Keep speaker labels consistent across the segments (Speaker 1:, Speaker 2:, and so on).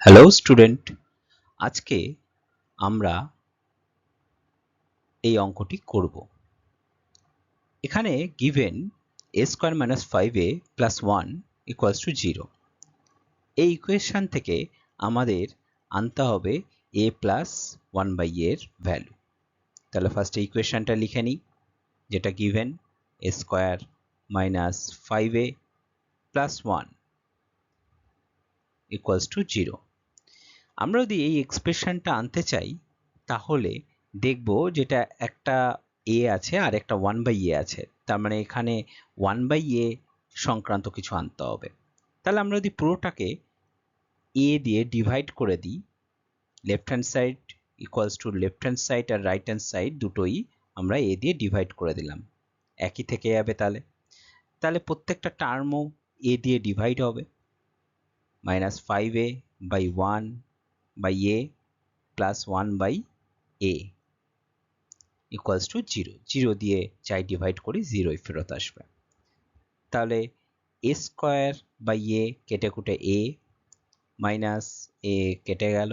Speaker 1: Hello student, আজকে আমরা এই অঙ্কটি করব। এখানে given a square minus 5a plus 1 equals to 0। এই ইকুয়েশন থেকে আমাদের আনতে হবে a plus 1 by a এর ভ্যালু। তাহলে ফার্স্টে ইকুয়েশনটা লিখে নিই, যেটা given a square minus 5a plus 1 equals to 0। আমরা যদি এই এক্সপ্রেশনটা আনতে চাই তাহলে দেখব যেটা একটা a আছে আর একটা 1 বাই a আছে, তার মানে এখানে 1 বাই a সংক্রান্ত কিছু আনতে হবে। তাহলে আমরা যদি পুরোটাকে a দিয়ে ডিভাইড করে দিই, left hand side equals to left hand side আর রাইট হ্যান্ড সাইড দুটোই আমরা a দিয়ে ডিভাইড করে দিলাম, একই থেকে যাবে। তাহলে তাহলে প্রত্যেকটা টার্মও a দিয়ে ডিভাইড হবে, minus 5a by 1 by a plus 1 by a equals to 0। 0 দিয়ে যাই ডিভাইড করি 0ই ফেরত আসবে। তাহলে a স্কোয়ার বাই a কেটে কুটে a মাইনাস a কেটে গেল,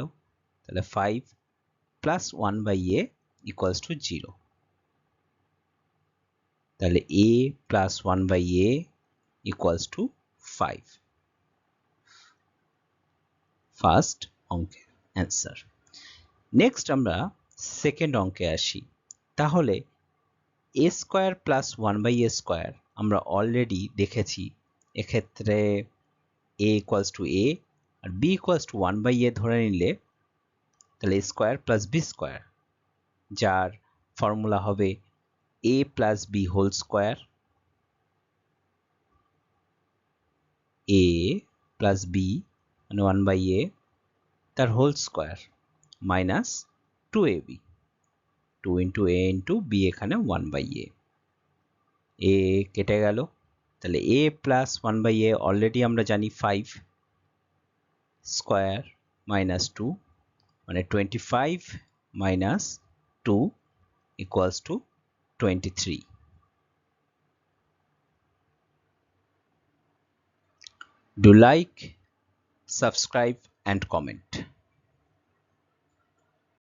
Speaker 1: তাহলে 5 plus 1 by a equals to 0। তাহলে a plus 1 by a equals to 5। First অঙ্কের অ্যান্সার। নেক্সট আমরা সেকেন্ড অঙ্কে আসি। তাহলে a square plus 1 by a square আমরা অলরেডি দেখেছি, এক্ষেত্রে a ইকুয়ালস টু a আর b equals to 1 by a ধরে নিলে তাহলে a square plus b square, যার ফর্মুলা হবে a plus b whole square, a plus b মানে 1 বাই a তার whole square minus 2ab, 2 into a into b, এখানে 1 by a। a কেটে গেল, তাহলে a plus 1 by a already আমরা জানি 5 স্কোয়ার মাইনাস 2 মানে 25 minus 2 equals to 23। Do like, subscribe and comment.